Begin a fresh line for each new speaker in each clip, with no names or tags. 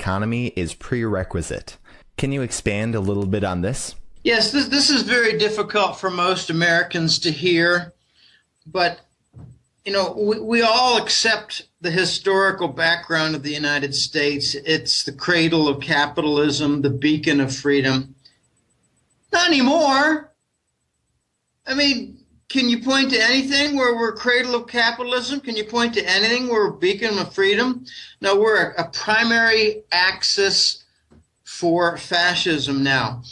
economy is prerequisite. Can you expand a little bit on this?
Yes, this is very difficult for most Americans to hear, but we all accept the historical background of the United States. It's the cradle of capitalism, the beacon of freedom. Not anymore. I mean, can you point to anything where we're cradle of capitalism? Can you point to anything where we're beacon of freedom? No, we're a primary axis for fascism now.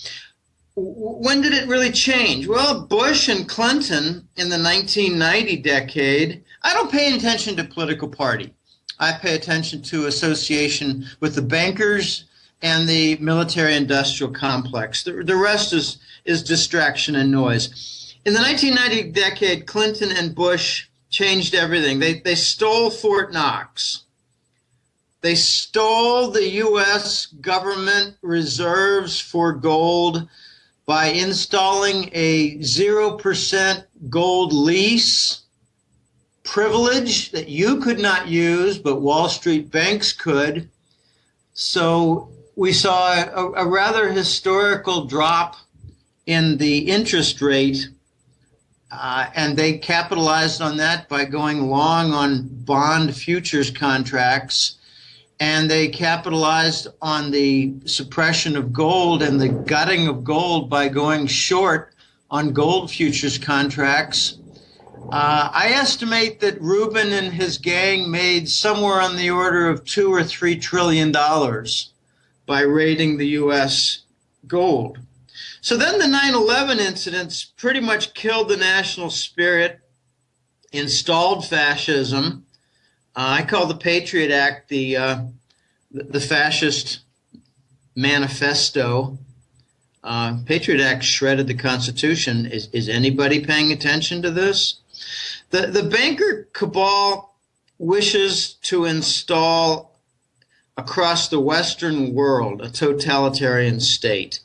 When did it really change? Well, Bush and Clinton in the 1990 decade. I don't pay attention to political party. I pay attention to association with the bankers and the military-industrial complex. The rest is distraction and noise. In the 1990 decade, Clinton and Bush changed everything. They stole Fort Knox. They stole the U.S. government reserves for gold by installing a 0% gold lease privilege that you could not use, but Wall Street banks could. So we saw a rather historical drop in the interest rate, and they capitalized on that by going long on bond futures contracts. And they capitalized on the suppression of gold and the gutting of gold by going short on gold futures contracts. I estimate that Rubin and his gang made somewhere on the order of $2 or $3 trillion by raiding the U.S. gold. So then the 9/11 incidents pretty much killed the national spirit, installed fascism. I call the Patriot Act the fascist manifesto. Patriot Act shredded the Constitution. Is anybody paying attention to this? The banker cabal wishes to install across the Western world a totalitarian state.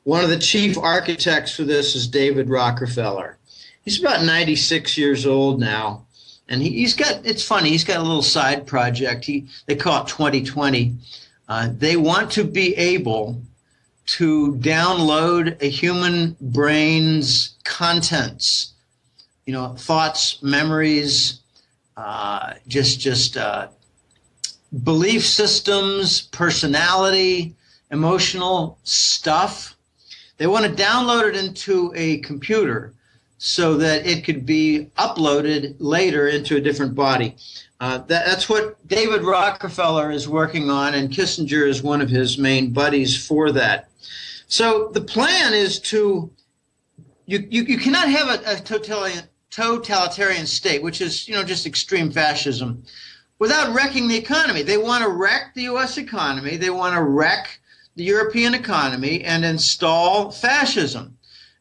One of the chief architects for this is David Rockefeller. He's about 96 years old now. And he's got, it's funny, he's got a little side project. They call it 2020. They want to be able to download a human brain's contents, thoughts, memories, belief systems, personality, emotional stuff. They want to download it into a computer so that it could be uploaded later into a different body. That's what David Rockefeller is working on, and Kissinger is one of his main buddies for that. So the plan is to, you cannot have a totalitarian state, which is, just extreme fascism, without wrecking the economy. They want to wreck the U.S. economy. They want to wreck the European economy and install fascism.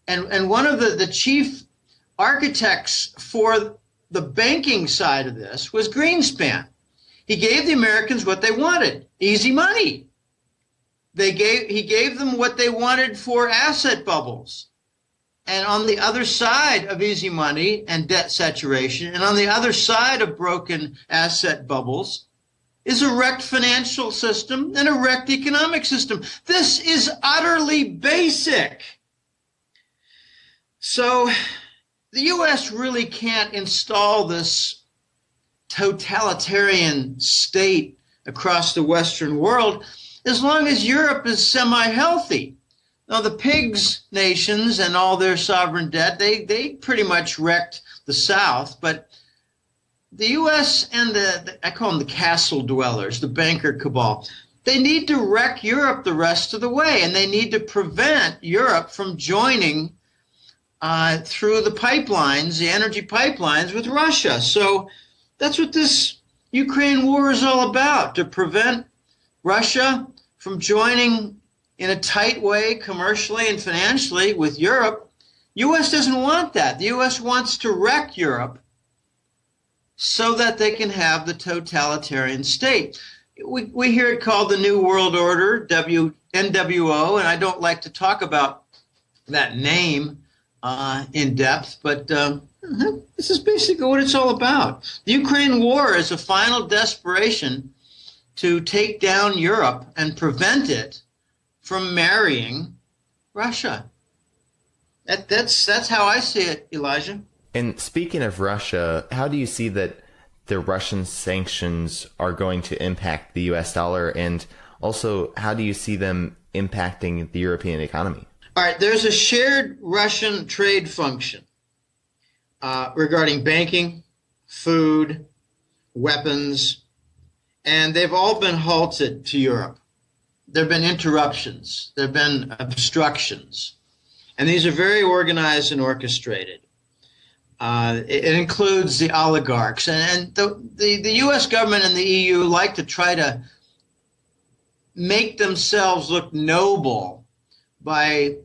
And one of the chief architects for the banking side of this was Greenspan. He gave the Americans what they wanted, easy money. He gave them what they wanted for asset bubbles. And on the other side of easy money and debt saturation, and on the other side of broken asset bubbles, is a wrecked financial system and a wrecked economic system. This is utterly basic. So the U.S. really can't install this totalitarian state across the Western world as long as Europe is semi-healthy. Now, the pigs nations and all their sovereign debt, they pretty much wrecked the South, but the U.S. and I call them the castle dwellers, the banker cabal, they need to wreck Europe the rest of the way, and they need to prevent Europe from joining through the pipelines, the energy pipelines with Russia. So that's what this Ukraine war is all about, to prevent Russia from joining in a tight way commercially and financially with Europe. U.S. doesn't want that. The U.S. wants to wreck Europe so that they can have the totalitarian state. We hear it called the New World Order, NWO, and I don't like to talk about that name in depth, but this is basically what it's all about. The Ukraine war is a final desperation to take down Europe and prevent it from marrying Russia. That's how I see it, Elijah.
And speaking of Russia, how do you see that the Russian sanctions are going to impact the U.S. dollar? And also, how do you see them impacting the European economy?
All right, there's a shared Russian trade function regarding banking, food, weapons, and they've all been halted to Europe. There have been interruptions. There have been obstructions. And these are very organized and orchestrated. It includes the oligarchs. And the U.S. government and the EU like to try to make themselves look noble by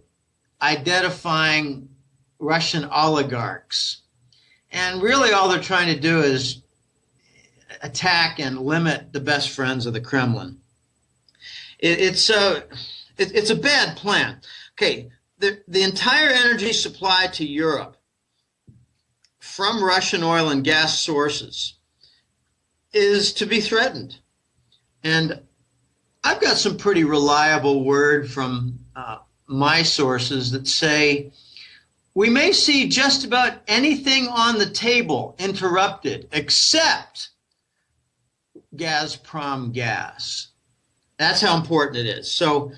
identifying Russian oligarchs. And really all they're trying to do is attack and limit the best friends of the Kremlin. It's a bad plan. Okay, the entire energy supply to Europe from Russian oil and gas sources is to be threatened. And I've got some pretty reliable word from my sources that say we may see just about anything on the table interrupted except Gazprom gas. That's how important it is. So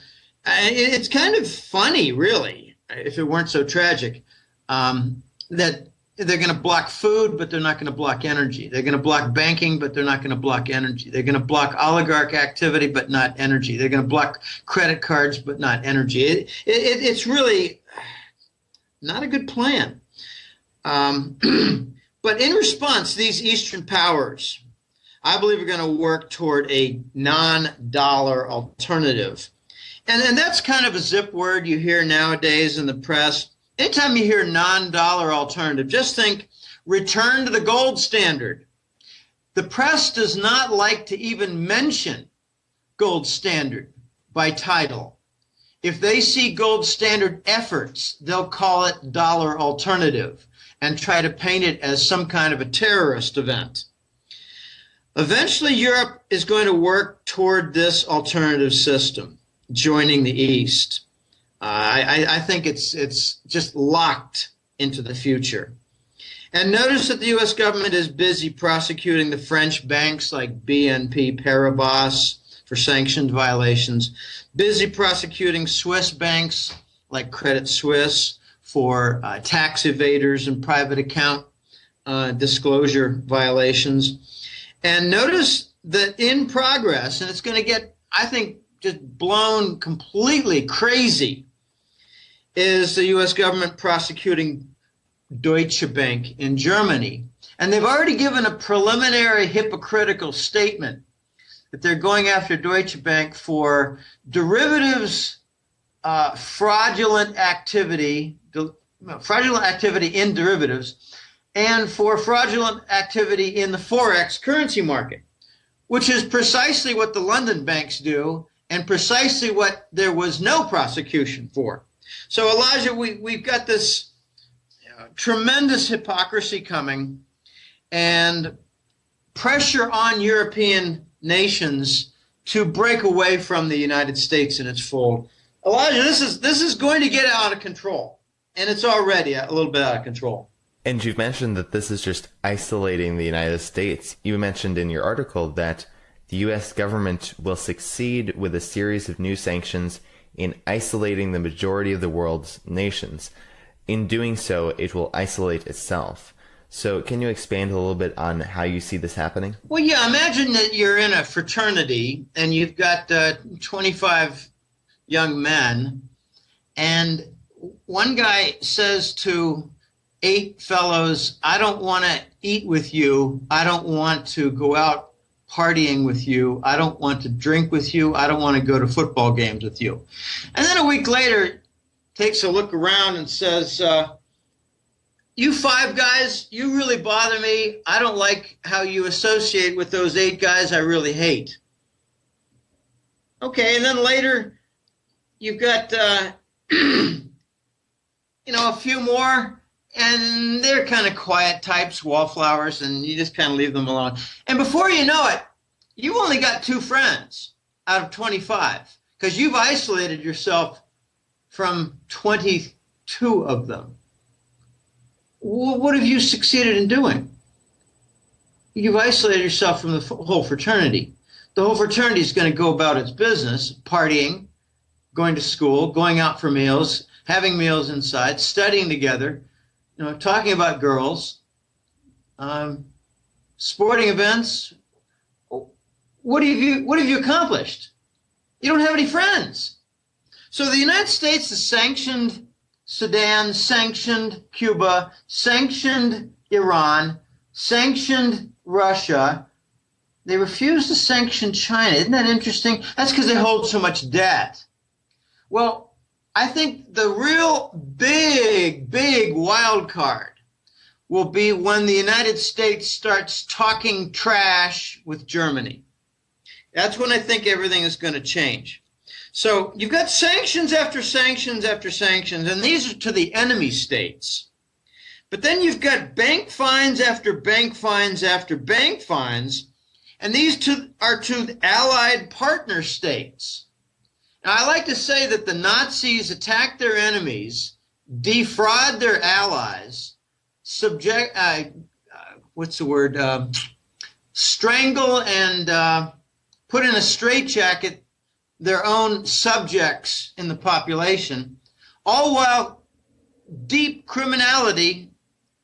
it's kind of funny, really, if it weren't so tragic, that they're going to block food, but they're not going to block energy. They're going to block banking, but they're not going to block energy. They're going to block oligarch activity, but not energy. They're going to block credit cards, but not energy. It's really not a good plan. But in response, these Eastern powers, I believe, are going to work toward a non-dollar alternative. And that's kind of a zip word you hear nowadays in the press. Anytime you hear non-dollar alternative, just think return to the gold standard. The press does not like to even mention gold standard by title. If they see gold standard efforts, they'll call it dollar alternative and try to paint it as some kind of a terrorist event. Eventually, Europe is going to work toward this alternative system, joining the East. I think it's just locked into the future. And notice that the U.S. government is busy prosecuting the French banks like BNP Paribas for sanctioned violations, busy prosecuting Swiss banks like Credit Suisse for tax evaders and private account disclosure violations. And notice that in progress, and it's going to get, I think, just blown completely crazy, is the U.S. government prosecuting Deutsche Bank in Germany. And they've already given a preliminary hypocritical statement that they're going after Deutsche Bank for derivatives, fraudulent activity in derivatives, and for fraudulent activity in the Forex currency market, which is precisely what the London banks do and precisely what there was no prosecution for. So, Elijah, we've got this tremendous hypocrisy coming and pressure on European nations to break away from the United States in its fold. Elijah, this is going to get out of control, and it's already a little bit out of control.
And you've mentioned that this is just isolating the United States. You mentioned in your article that the U.S. government will succeed with a series of new sanctions in isolating the majority of the world's nations. In doing so, it will isolate itself. So can you expand a little bit on how you see this happening?
Well, yeah, imagine that you're in a fraternity and you've got 25 young men, and one guy says to 8 fellows, I don't want to eat with you. I don't want to go out partying with you. I don't want to drink with you. I don't want to go to football games with you. And then a week later, takes a look around and says, you 5 guys, you really bother me. I don't like how you associate with those 8 guys I really hate. Okay, and then later, you've got, a few more, and they're kind of quiet types, wallflowers, and you just kind of leave them alone. And before you know it, You only got 2 friends out of 25 because you've isolated yourself from 22 of them. What have you succeeded in doing? You've isolated yourself from the whole fraternity. The whole fraternity is going to go about its business, partying, going to school, going out for meals, having meals inside, studying together, talking about girls, sporting events. What have you accomplished? You don't have any friends. So the United States has sanctioned Sudan, sanctioned Cuba, sanctioned Iran, sanctioned Russia. They refuse to sanction China. Isn't that interesting? That's because they hold so much debt. Well, I think the real big wild card will be when the United States starts talking trash with Germany. That's when I think everything is going to change. So you've got sanctions after sanctions after sanctions, and these are to the enemy states. But then you've got bank fines after bank fines after bank fines, and these are to allied partner states. Now, I like to say that the Nazis attack their enemies, defraud their allies, strangle and put in a straitjacket their own subjects in the population, all while deep criminality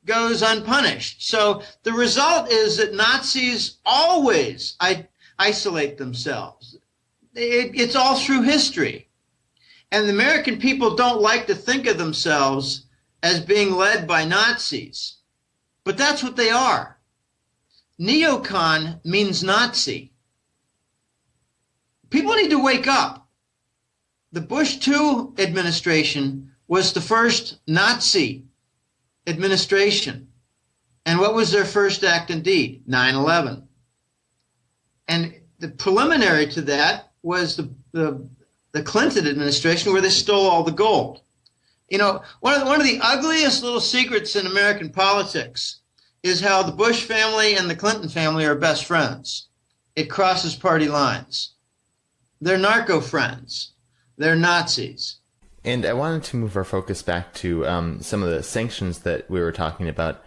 goes unpunished. So the result is that Nazis always isolate themselves. It's all through history. And the American people don't like to think of themselves as being led by Nazis. But that's what they are. Neocon means Nazi. People need to wake up. The Bush II administration was the first Nazi administration. And what was their first act and deed? 9/11. And the preliminary to that was the Clinton administration, where they stole all the gold. One of the ugliest little secrets in American politics is how the Bush family and the Clinton family are best friends. It crosses party lines. They're narco friends. They're Nazis.
And I wanted to move our focus back to some of the sanctions that we were talking about.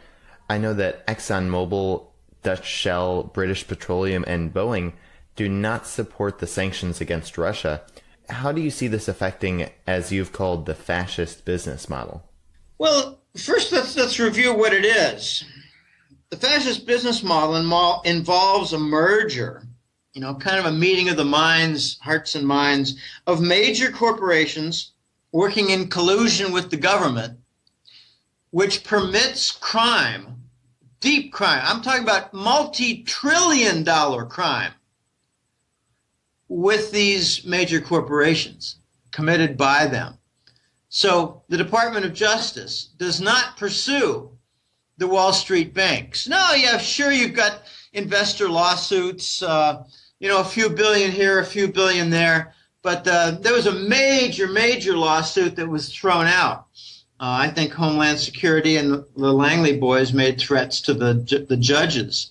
I know that ExxonMobil, Dutch Shell, British Petroleum, and Boeing do not support the sanctions against Russia. How do you see this affecting, as you've called, the fascist business model?
Well, first let's review what it is. The fascist business model involves a merger, kind of a meeting of the minds, hearts and minds, of major corporations working in collusion with the government, which permits crime, deep crime. I'm talking about multi-trillion-dollar crime with these major corporations committed by them. So the Department of Justice does not pursue the Wall Street banks. No, yeah, sure, you've got investor lawsuits, a few billion here, a few billion there. But there was a major lawsuit that was thrown out. I think Homeland Security and the Langley boys made threats to the judges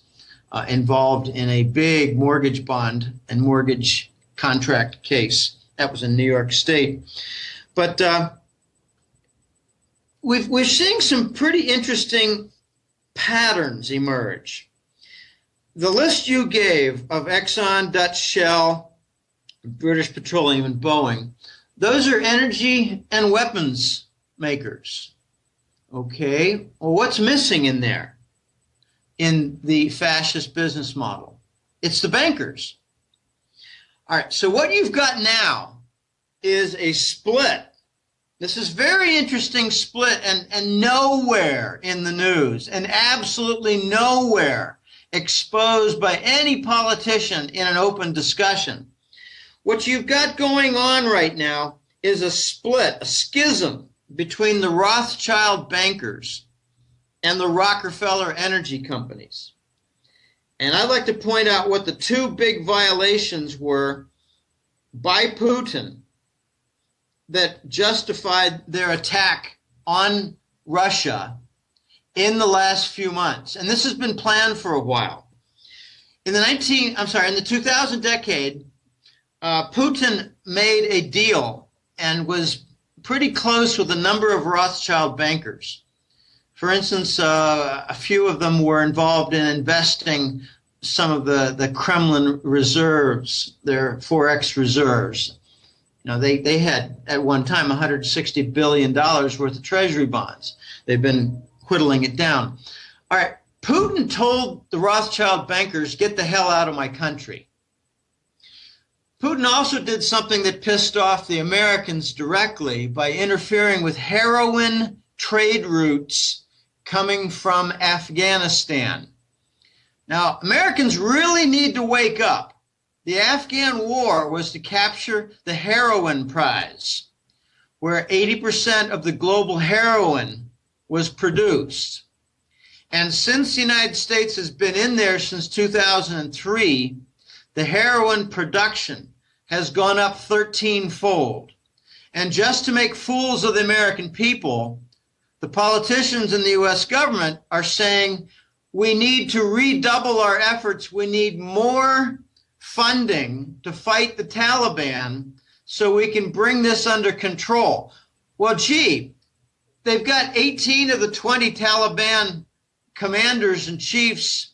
involved in a big mortgage bond and mortgage contract case. That was in New York State. But we're seeing some pretty interesting patterns emerge. The list you gave of Exxon, Dutch Shell, British Petroleum, and Boeing, those are energy and weapons makers. Okay, well, what's missing in there in the fascist business model? It's the bankers. All right, so what you've got now is a split. This is very interesting split, and nowhere in the news, and absolutely nowhere exposed by any politician in an open discussion. What you've got going on right now is a split, a schism between the Rothschild bankers and the Rockefeller energy companies. And I'd like to point out what the two big violations were by Putin that justified their attack on Russia in the last few months. And this has been planned for a while. In the 2000 decade, Putin made a deal and was pretty close with a number of Rothschild bankers. For instance, a few of them were involved in investing some of the Kremlin reserves, their Forex reserves. They had at one time $160 billion worth of treasury bonds. They've been whittling it down. All right, Putin told the Rothschild bankers, get the hell out of my country. Putin also did something that pissed off the Americans directly by interfering with heroin trade routes coming from Afghanistan. Now, Americans really need to wake up. The Afghan war was to capture the heroin prize, where 80% of the global heroin was produced. And since the United States has been in there since 2003, the heroin production has gone up 13-fold. And just to make fools of the American people, the politicians in the U.S. government are saying we need to redouble our efforts. We need more funding to fight the Taliban so we can bring this under control. Well, gee, they've got 18 of the 20 Taliban commanders and chiefs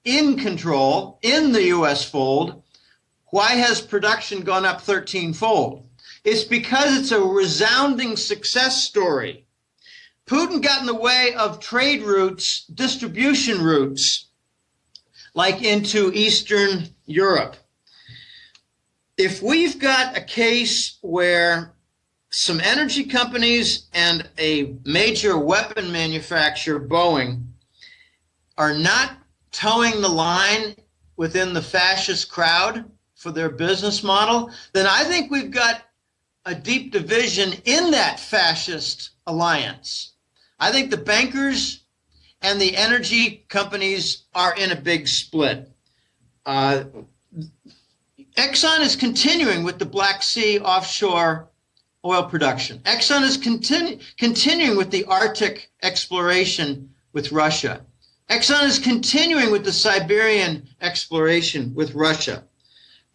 in control in the U.S. fold. Why has production gone up 13-fold? It's because it's a resounding success story. Putin got in the way of trade routes, distribution routes, like into Eastern Europe. If we've got a case where some energy companies and a major weapon manufacturer, Boeing, are not towing the line within the fascist crowd for their business model, then I think we've got a deep division in that fascist alliance. I think the bankers and the energy companies are in a big split. Exxon is continuing with the Black Sea offshore oil production. Exxon is continuing with the Arctic exploration with Russia. Exxon is continuing with the Siberian exploration with Russia.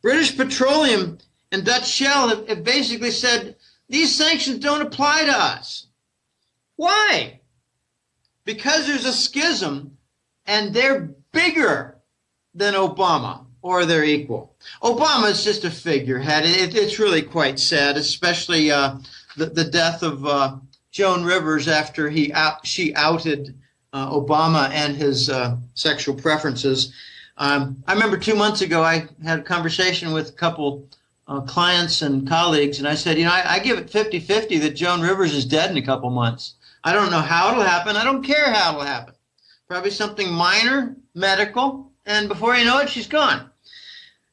British Petroleum and Dutch Shell have basically said, these sanctions don't apply to us. Why? Because there's a schism and they're bigger than Obama or their equal. Obama is just a figurehead. It's really quite sad, especially the death of Joan Rivers after she outed Obama and his sexual preferences. I remember 2 months ago, I had a conversation with a couple clients and colleagues, and I said, I give it 50-50 that Joan Rivers is dead in a couple months. I don't know how it'll happen. I don't care how it'll happen. Probably something minor, medical, and before you know it, she's gone.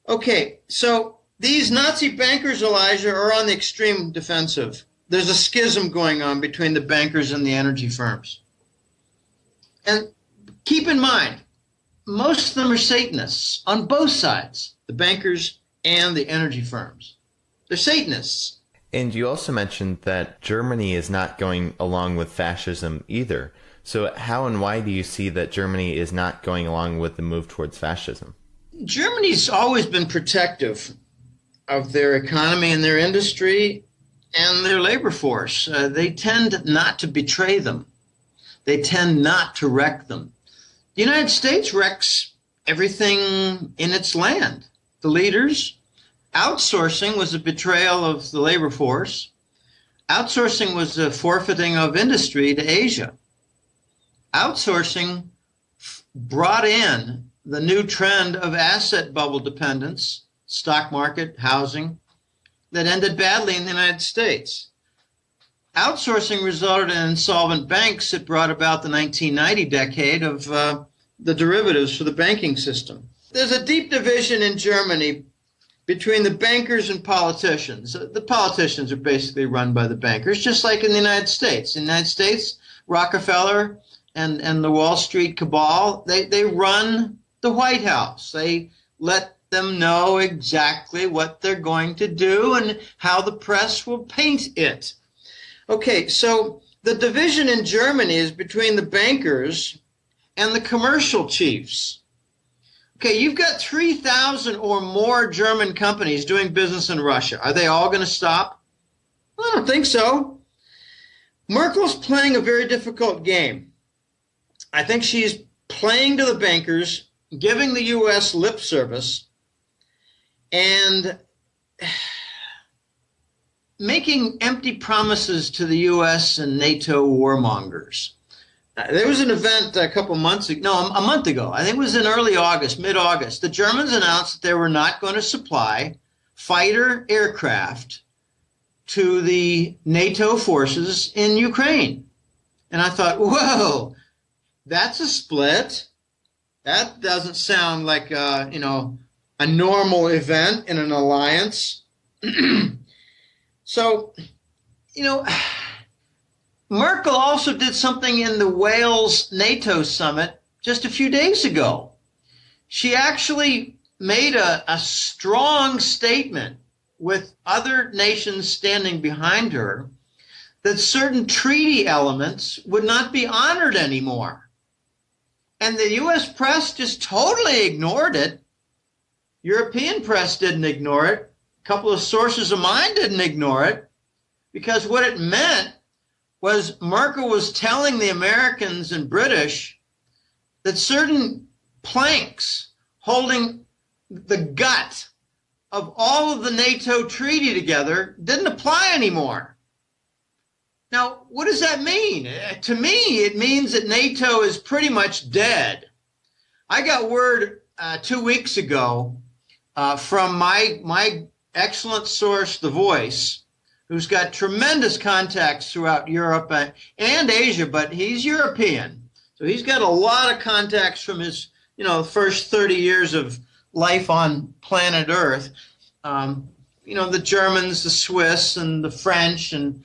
Okay, so these Nazi bankers, Elijah, are on the extreme defensive. There's a schism going on between the bankers and the energy firms. And keep in mind, most of them are Satanists on both sides, the bankers and the energy firms. They're Satanists.
And you also mentioned that Germany is not going along with fascism either. So how and why do you see that Germany is not going along with the move towards fascism?
Germany's always been protective of their economy and their industry and their labor force. They tend not to betray them. They tend not to wreck them. The United States wrecks everything in its land. The leaders. Outsourcing was a betrayal of the labor force. Outsourcing was a forfeiting of industry to Asia. Outsourcing brought in the new trend of asset bubble dependence, stock market, housing, that ended badly in the United States. Outsourcing resulted in insolvent banks that brought about the 1990 decade of the derivatives for the banking system. There's a deep division in Germany between the bankers and politicians. The politicians are basically run by the bankers, just like in the United States. In the United States, Rockefeller and the Wall Street cabal, they run the White House. They let them know exactly what they're going to do and how the press will paint it. Okay, so the division in Germany is between the bankers and the commercial chiefs. Okay, you've got 3,000 or more German companies doing business in Russia. Are they all going to stop? I don't think so. Merkel's playing a very difficult game. I think she's playing to the bankers, giving the U.S. lip service, and making empty promises to the U.S. and NATO warmongers. There was an event a month ago. I think it was in early August, mid-August. The Germans announced that they were not going to supply fighter aircraft to the NATO forces in Ukraine. And I thought, whoa, that's a split. That doesn't sound like a normal event in an alliance. So, Merkel also did something in the Wales NATO summit just a few days ago. She actually made a strong statement with other nations standing behind her that certain treaty elements would not be honored anymore. And the U.S. press just totally ignored it. European press didn't ignore it. A couple of sources of mine didn't ignore it, because what it meant was Merkel was telling the Americans and British that certain planks holding the gut of all of the NATO treaty together didn't apply anymore. Now, what does that mean? To me, it means that NATO is pretty much dead. I got word 2 weeks ago from my excellent source, The Voice, who's got tremendous contacts throughout Europe and Asia, but he's European. So he's got a lot of contacts from his, first 30 years of life on planet Earth. The Germans, the Swiss, and the French, and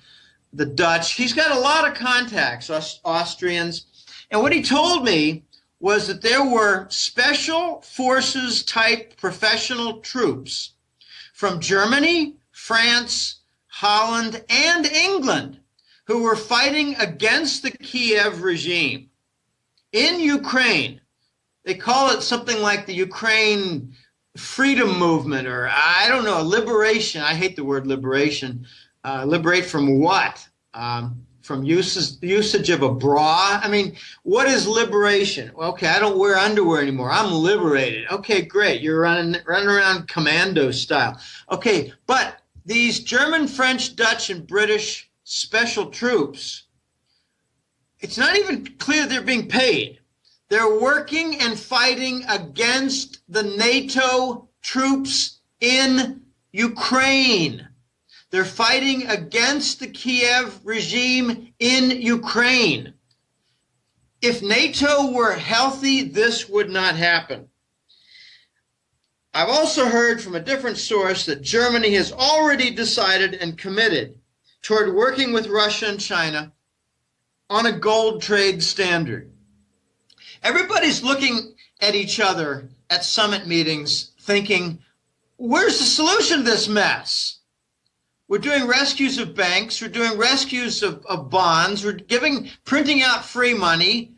the Dutch. He's got a lot of contacts, Austrians. And what he told me was that there were special forces type professional troops from Germany, France, Holland, and England who were fighting against the Kiev regime in Ukraine. They call it something like the Ukraine freedom movement, or I don't know, liberation. I hate the word liberation. Liberate from what? From usage of a bra? I mean, what is liberation? Okay, I don't wear underwear anymore. I'm liberated. Okay, great. You're running around commando style. Okay, but these German, French, Dutch, and British special troops, it's not even clear they're being paid. They're working and fighting against the NATO troops in Ukraine. They're fighting against the Kiev regime in Ukraine. If NATO were healthy, this would not happen. I've also heard from a different source that Germany has already decided and committed toward working with Russia and China on a gold trade standard. Everybody's looking at each other at summit meetings thinking, where's the solution to this mess? We're doing rescues of banks. We're doing rescues of bonds. We're printing out free money.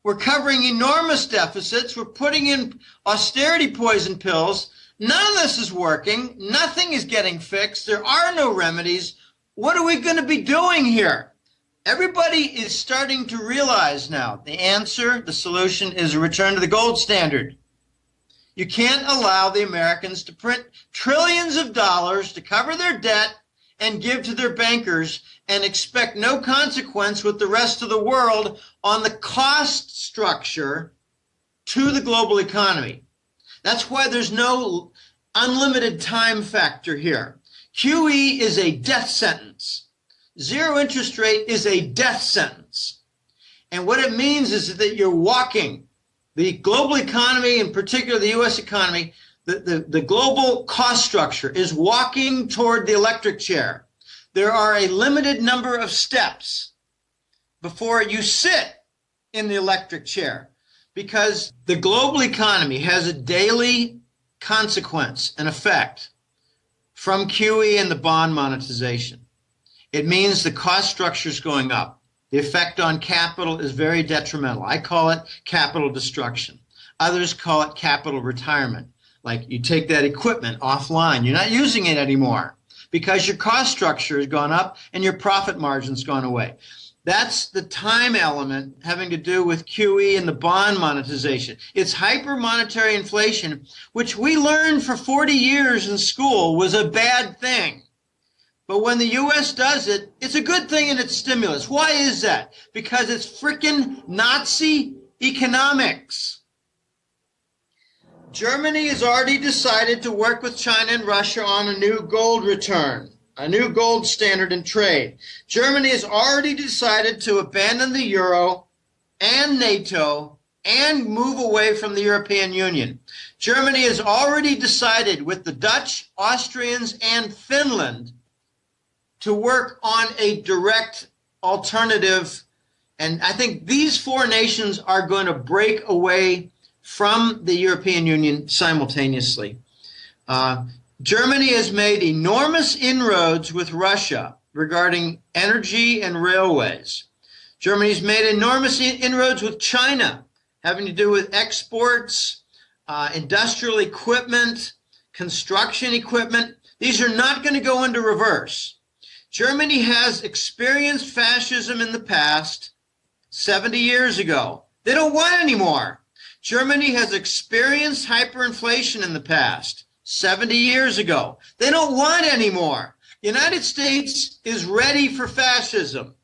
We're covering enormous deficits. We're putting in austerity poison pills. None of this is working. Nothing is getting fixed. There are no remedies. What are we going to be doing here? Everybody is starting to realize now the answer, the solution is a return to the gold standard. You can't allow the Americans to print trillions of dollars to cover their debt and give to their bankers and expect no consequence with the rest of the world on the cost structure to the global economy. That's why there's no unlimited time factor here. QE is a death sentence. Zero interest rate is a death sentence. And what it means is that you're walking the global economy, in particular the U.S. economy, the global cost structure is walking toward the electric chair. There are a limited number of steps before you sit in the electric chair, because the global economy has a daily consequence and effect from QE and the bond monetization. It means the cost structure is going up. The effect on capital is very detrimental. I call it capital destruction. Others call it capital retirement. Like you take that equipment offline. You're not using it anymore because your cost structure has gone up and your profit margin's gone away. That's the time element having to do with QE and the bond monetization. It's hyper-monetary inflation, which we learned for 40 years in school was a bad thing. But when the U.S. does it, it's a good thing and it's stimulus. Why is that? Because it's frickin' Nazi economics. Germany has already decided to work with China and Russia on a new gold return, a new gold standard in trade. Germany has already decided to abandon the euro and NATO and move away from the European Union. Germany has already decided with the Dutch, Austrians, and Finland to work on a direct alternative. And I think these four nations are going to break away from the European Union simultaneously. Germany has made enormous inroads with Russia regarding energy and railways. Germany's made enormous inroads with China, having to do with exports, industrial equipment, construction equipment. These are not going to go into reverse. Germany has experienced fascism in the past, 70 years ago. They don't want any more. Germany has experienced hyperinflation in the past, 70 years ago. They don't want any more. The United States is ready for fascism.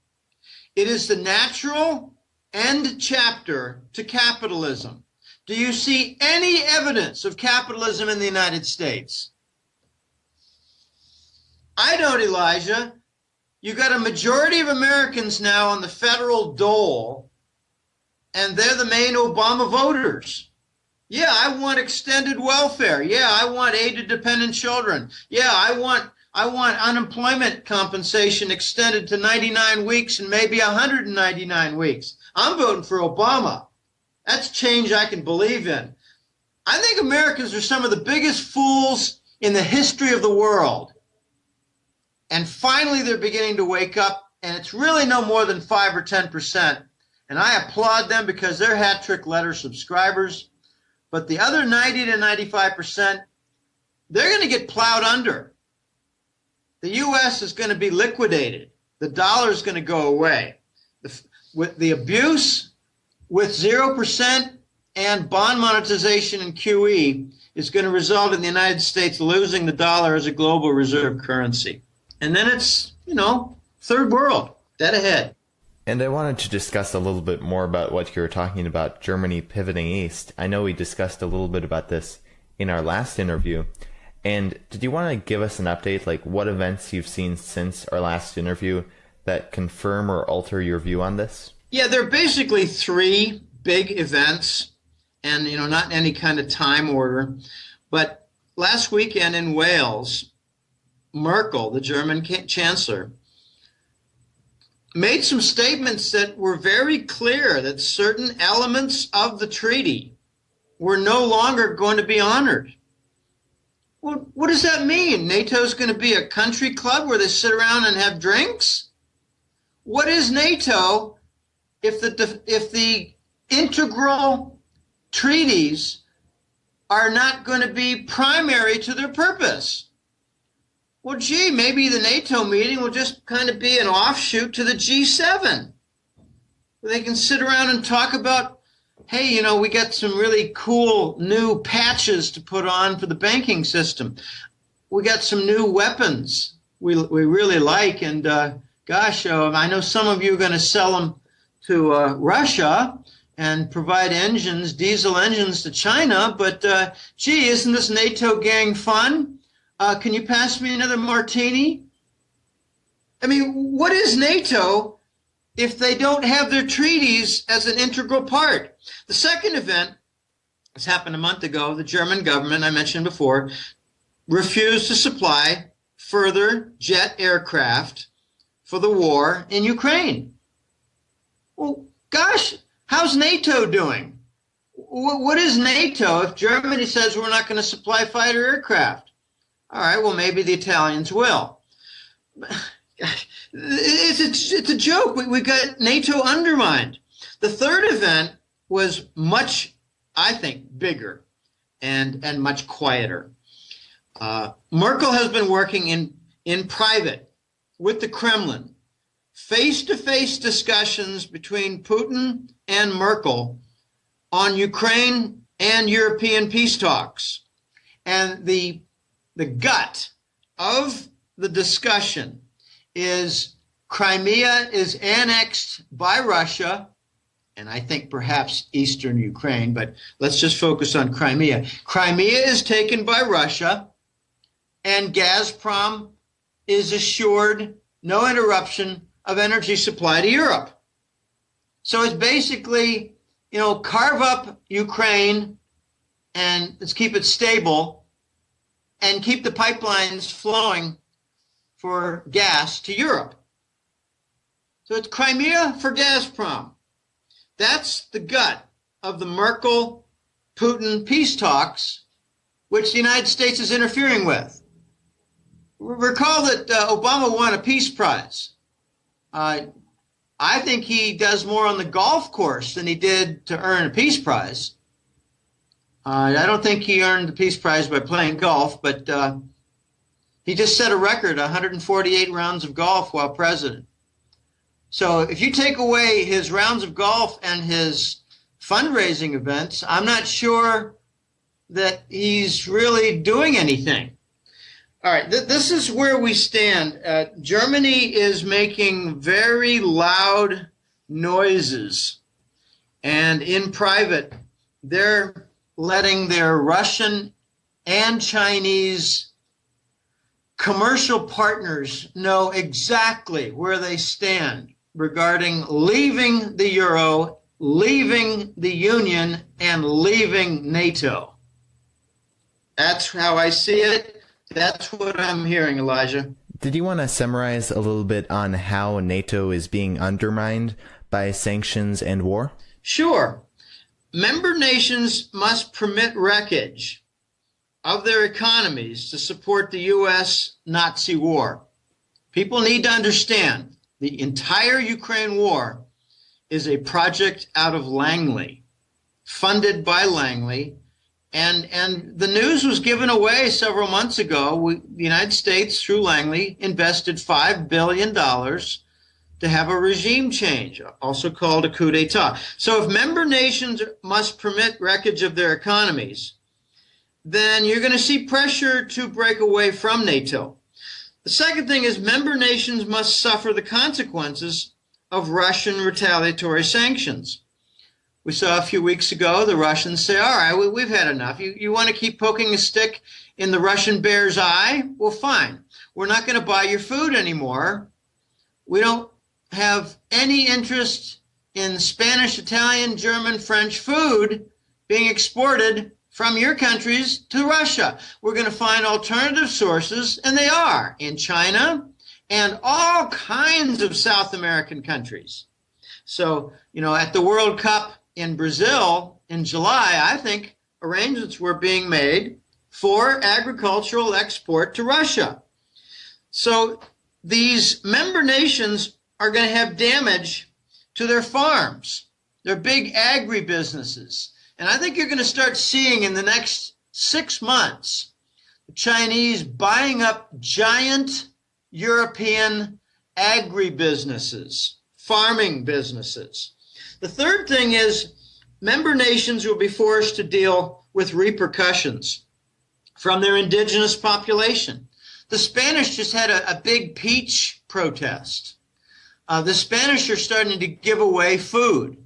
It is the natural end chapter to capitalism. Do you see any evidence of capitalism in the United States? I don't, Elijah. You got a majority of Americans now on the federal dole, and they're the main Obama voters. Yeah, I want extended welfare. Yeah, I want aid to dependent children. Yeah, I want unemployment compensation extended to 99 weeks and maybe 199 weeks. I'm voting for Obama. That's change I can believe in. I think Americans are some of the biggest fools in the history of the world. And finally, they're beginning to wake up, and it's really no more than 5 or 10%. And I applaud them because they're hat trick letter subscribers. But the other 90 to 95%, they're going to get plowed under. The U.S. is going to be liquidated. The dollar is going to go away. With the abuse, with 0% and bond monetization and QE, is going to result in the United States losing the dollar as a global reserve currency. And then it's, third world, dead ahead.
And I wanted to discuss a little bit more about what you were talking about, Germany pivoting east. I know we discussed a little bit about this in our last interview. And did you want to give us an update, like what events you've seen since our last interview that confirm or alter your view on this?
Yeah, there are basically three big events, and not in any kind of time order. But last weekend in Wales, Merkel, the German chancellor, made some statements that were very clear that certain elements of the treaty were no longer going to be honored. Well, what does that mean? NATO's going to be a country club where they sit around and have drinks? What is NATO if the integral treaties are not going to be primary to their purpose? Well, gee, maybe the NATO meeting will just kind of be an offshoot to the G7. They can sit around and talk about, hey, we got some really cool new patches to put on for the banking system. We got some new weapons we really like, and gosh, I know some of you are going to sell them to Russia and provide engines, diesel engines to China, but gee, isn't this NATO gang fun? Can you pass me another martini? I mean, what is NATO if they don't have their treaties as an integral part? The second event, this happened a month ago, the German government, I mentioned before, refused to supply further jet aircraft for the war in Ukraine. Well, gosh, how's NATO doing? What is NATO if Germany says we're not going to supply fighter aircraft? All right, well, maybe the Italians will. It's a joke. We got NATO undermined. The third event was much I think, bigger and much quieter. Merkel has been working in private with the Kremlin, face-to-face discussions between Putin and Merkel on Ukraine and European peace talks. And the gut of the discussion is Crimea is annexed by Russia, and I think perhaps eastern Ukraine, but let's just focus on Crimea. Crimea is taken by Russia, and Gazprom is assured no interruption of energy supply to Europe. So it's basically, carve up Ukraine and let's keep it stable and keep the pipelines flowing for gas to Europe. So it's Crimea for Gazprom. That's the gut of the Merkel-Putin peace talks, which the United States is interfering with. Recall that Obama won a peace prize. I think he does more on the golf course than he did to earn a peace prize. I don't think he earned the peace prize by playing golf, but he just set a record, 148 rounds of golf while president. So if you take away his rounds of golf and his fundraising events, I'm not sure that he's really doing anything. All right, this is where we stand. Germany is making very loud noises, and in private, they're letting their Russian and Chinese commercial partners know exactly where they stand regarding leaving the euro, leaving the Union, and leaving NATO. That's how I see it. That's what I'm hearing, Elijah.
Did you want to summarize a little bit on how NATO is being undermined by sanctions and war?
Sure. Member nations must permit wreckage of their economies to support the U.S. Nazi war. People need to understand the entire Ukraine war is a project out of Langley, funded by Langley. And the news was given away several months ago. The United States, through Langley, invested $5 billion to have a regime change, also called a coup d'etat. So if member nations must permit wreckage of their economies, then you're going to see pressure to break away from NATO. The second thing is member nations must suffer the consequences of Russian retaliatory sanctions. We saw a few weeks ago the Russians say, all right, we've had enough. You want to keep poking a stick in the Russian bear's eye? Well, fine. We're not going to buy your food anymore. We don't have any interest in Spanish, Italian, German, French food being exported from your countries to Russia. We're going to find alternative sources, and they are, in China and all kinds of South American countries. So, at the World Cup in Brazil in July, I think arrangements were being made for agricultural export to Russia. So these member nations are going to have damage to their farms, their big agribusinesses. And I think you're going to start seeing in the next 6 months the Chinese buying up giant European agribusinesses, farming businesses. The third thing is member nations will be forced to deal with repercussions from their indigenous population. The Spanish just had a big peach protest. The Spanish are starting to give away food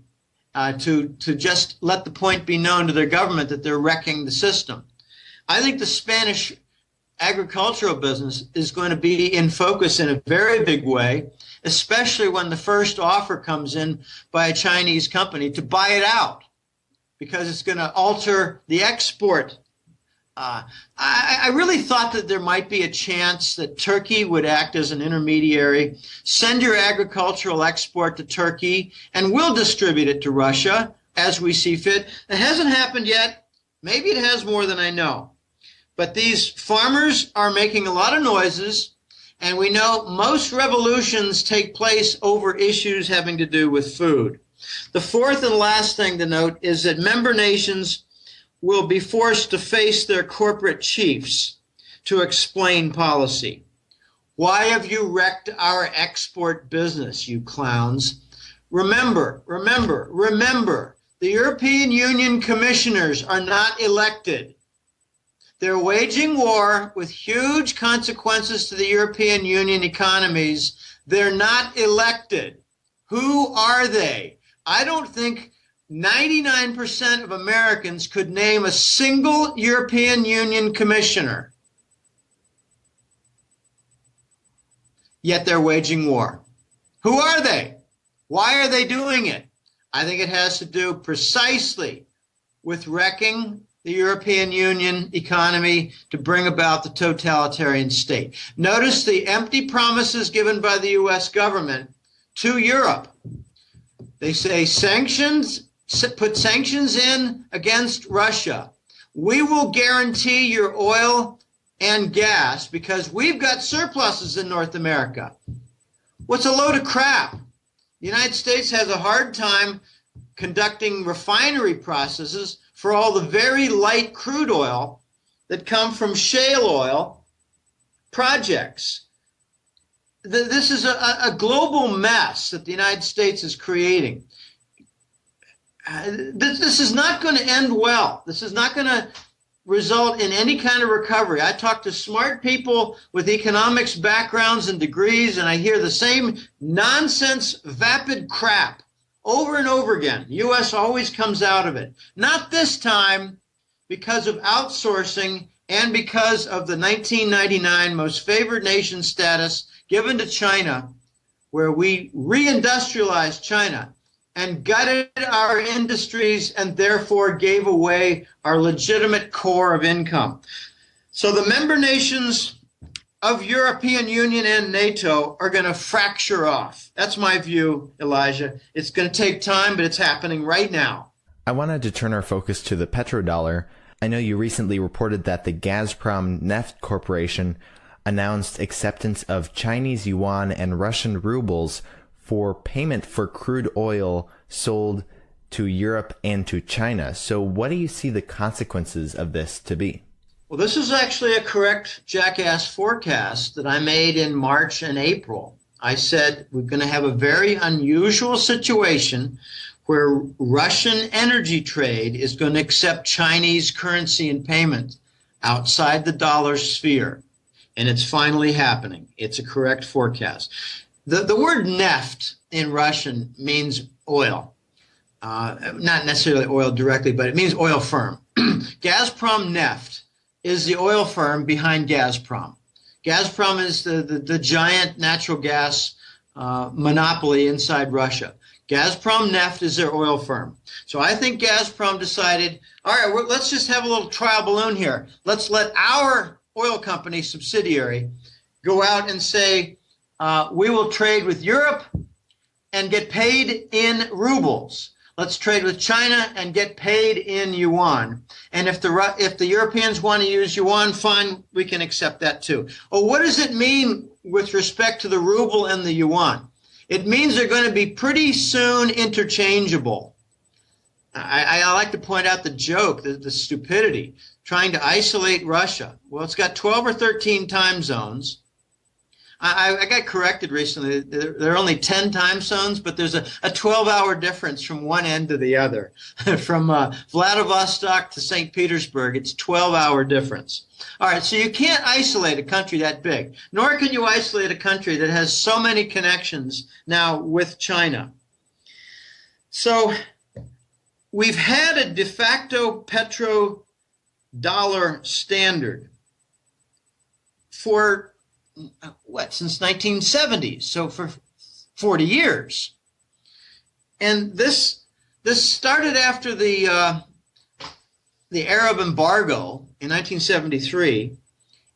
to just let the point be known to their government that they're wrecking the system. I think the Spanish agricultural business is going to be in focus in a very big way, especially when the first offer comes in by a Chinese company to buy it out, because it's going to alter the export. I really thought that there might be a chance that Turkey would act as an intermediary, send your agricultural export to Turkey, and we'll distribute it to Russia as we see fit. It hasn't happened yet. Maybe it has more than I know. But these farmers are making a lot of noises, and we know most revolutions take place over issues having to do with food. The fourth and last thing to note is that member nations will be forced to face their corporate chiefs to explain policy. Why have you wrecked our export business, you clowns? Remember, the European Union commissioners are not elected. They're waging war with huge consequences to the European Union economies. They're not elected. Who are they? I don't think 99% of Americans could name a single European Union commissioner. Yet they're waging war. Who are they? Why are they doing it? I think it has to do precisely with wrecking the European Union economy to bring about the totalitarian state. Notice the empty promises given by the U.S. government to Europe. They say sanctions, put sanctions in against Russia. We will guarantee your oil and gas because we've got surpluses in North America. What's a load of crap? The United States has a hard time conducting refinery processes for all the very light crude oil that come from shale oil projects. This is a global mess that the United States is creating. This is not going to end well. This is not going to result in any kind of recovery. I talk to smart people with economics backgrounds and degrees, and I hear the same nonsense, vapid crap over and over again. The U.S. always comes out of it. Not this time, because of outsourcing and because of the 1999 most favored nation status given to China, where we reindustrialized China and gutted our industries and therefore gave away our legitimate core of income. So the member nations of European Union and NATO are going to fracture off. That's my view, Elijah. It's going to take time, but it's happening right now.
I wanted to turn our focus to the petrodollar. I know you recently reported that the Gazprom Neft Corporation announced acceptance of Chinese yuan and Russian rubles for payment for crude oil sold to Europe and to China. So what do you see the consequences of this to be?
Well, this is actually a correct jackass forecast that I made in March and April. I said we're going to have a very unusual situation where Russian energy trade is going to accept Chinese currency in payment outside the dollar sphere. And it's finally happening. It's a correct forecast. The word neft in Russian means oil. Not necessarily oil directly, but it means oil firm. Gazprom Neft is the oil firm behind Gazprom. Gazprom is the giant natural gas monopoly inside Russia. Gazprom Neft is their oil firm. So I think Gazprom decided, all right, let's just have a little trial balloon here. Let's let our oil company subsidiary go out and say, we will trade with Europe and get paid in rubles. Let's trade with China and get paid in yuan. And if the Europeans want to use yuan, fine, we can accept that too. Oh, what does it mean with respect to the ruble and the yuan? It means they're going to be pretty soon interchangeable. I like to point out the joke, the stupidity, trying to isolate Russia. Well, it's got 12 or 13 time zones. I got corrected recently. There are only 10 time zones, but there's a 12-hour difference from one end to the other. From Vladivostok to St. Petersburg, it's 12-hour difference. All right, so you can't isolate a country that big, nor can you isolate a country that has so many connections now with China. So we've had a de facto petrodollar standard for since 1970s, so for 40 years. And this started after the Arab embargo in 1973.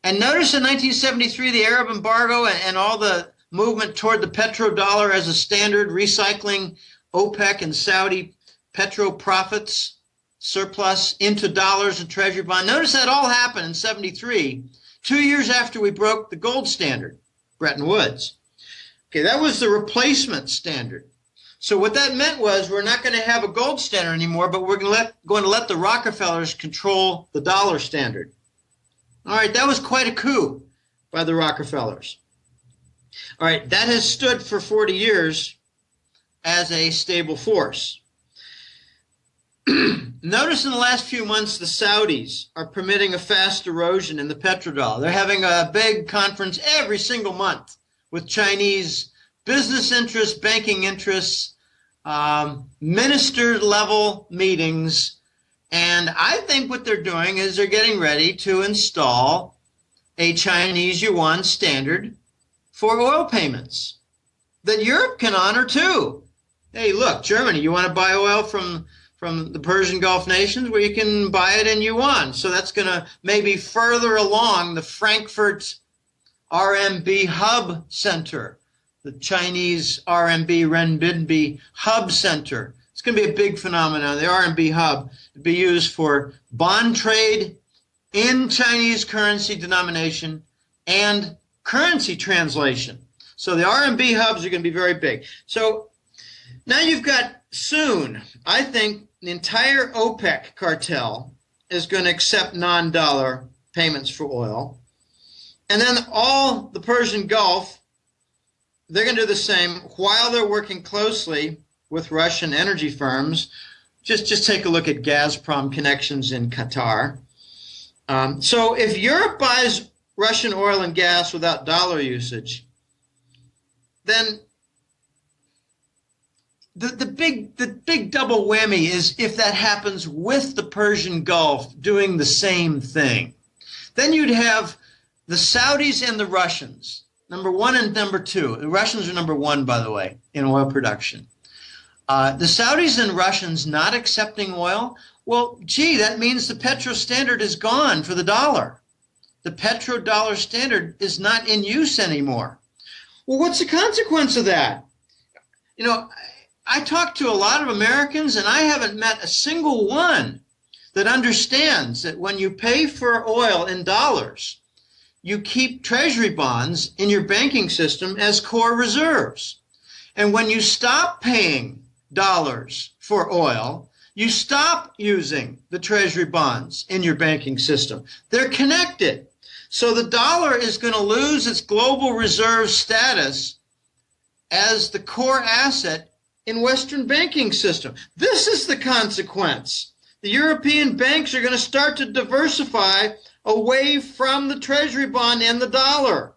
And notice in 1973, the Arab embargo and all the movement toward the petrodollar as a standard, recycling OPEC and Saudi petro profits surplus into dollars and treasury bond. Notice that all happened in 73. 2 years after we broke the gold standard, Bretton Woods. Okay, that was the replacement standard. So what that meant was we're not going to have a gold standard anymore, but we're going to let the Rockefellers control the dollar standard. All right, that was quite a coup by the Rockefellers. All right, that has stood for 40 years as a stable force. Notice in the last few months, the Saudis are permitting a fast erosion in the petrodollar. They're having a big conference every single month with Chinese business interests, banking interests, minister-level meetings. And I think what they're doing is they're getting ready to install a Chinese yuan standard for oil payments that Europe can honor too. Hey, look, Germany, you want to buy oil from the Persian Gulf nations? Well, you can buy it in yuan. So that's going to maybe further along the Frankfurt RMB hub center, the Chinese RMB renminbi hub center. It's going to be a big phenomenon. The RMB hub will be used for bond trade in Chinese currency denomination and currency translation. So the RMB hubs are going to be very big. So now you've got soon, I think, the entire OPEC cartel is going to accept non-dollar payments for oil. And then all the Persian Gulf, they're going to do the same while they're working closely with Russian energy firms. Just take a look at Gazprom connections in Qatar. So if Europe buys Russian oil and gas without dollar usage, then the big double whammy is if that happens with the Persian Gulf doing the same thing. Then you'd have the Saudis and the Russians, number one and number two. The Russians are number one, by the way, in oil production. The Saudis and Russians not accepting oil, well, gee, that means the petro standard is gone for the dollar. The petrodollar standard is not in use anymore. Well, what's the consequence of that? You know, I talked to a lot of Americans, and I haven't met a single one that understands that when you pay for oil in dollars, you keep treasury bonds in your banking system as core reserves. And when you stop paying dollars for oil, you stop using the treasury bonds in your banking system. They're connected. So the dollar is going to lose its global reserve status as the core asset in Western banking system. This is the consequence. The European banks are going to start to diversify away from the treasury bond and the dollar.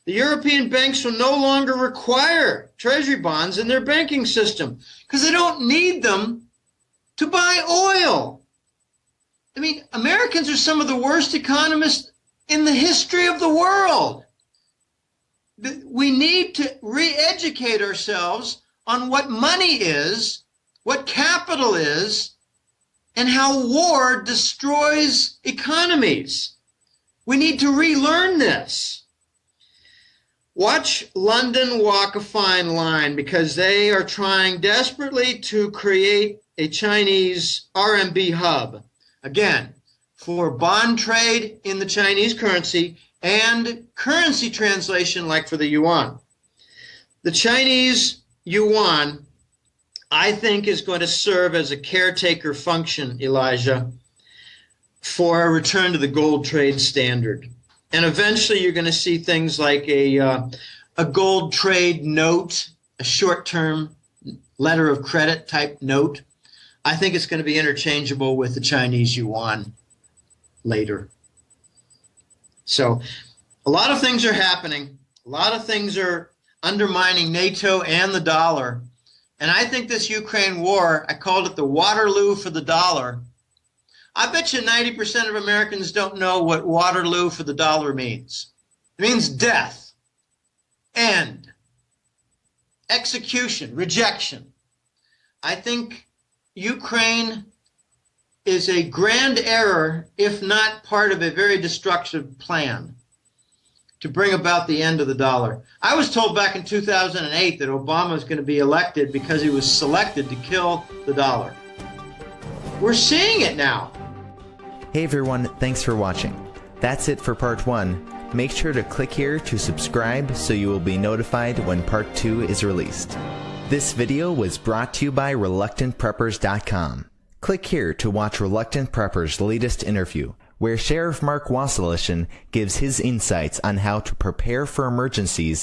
The European banks will no longer require treasury bonds in their banking system because they don't need them to buy oil. I mean, Americans are some of the worst economists in the history of the world. We need to re-educate ourselves on what money is, what capital is, and how war destroys economies. We need to relearn this. Watch London walk a fine line because they are trying desperately to create a Chinese RMB hub. Again, for bond trade in the Chinese currency and currency translation like for the yuan. The Chinese yuan, I think, is going to serve as a caretaker function, Elijah, for a return to the gold trade standard. And eventually you're going to see things like a gold trade note, a short-term letter of credit type note. I think it's going to be interchangeable with the Chinese yuan later. So a lot of things are happening. A lot of things are undermining NATO and the dollar. And I think this Ukraine war, I called it the Waterloo for the dollar. I bet you 90% of Americans don't know what Waterloo for the dollar means. It means death, end, execution, rejection. I think Ukraine is a grand error, if not part of a very destructive plan to bring about the end of the dollar. I was told back in 2008 that Obama was going to be elected because he was selected to kill the dollar. We're seeing it now.
Hey everyone, thanks for watching. That's it for part 1. Make sure to click here to subscribe so you will be notified when part 2 is released. This video was brought to you by ReluctantPreppers.com. Click here to watch Reluctant Prepper's latest interview, where Sheriff Mark Wasilischen gives his insights on how to prepare for emergencies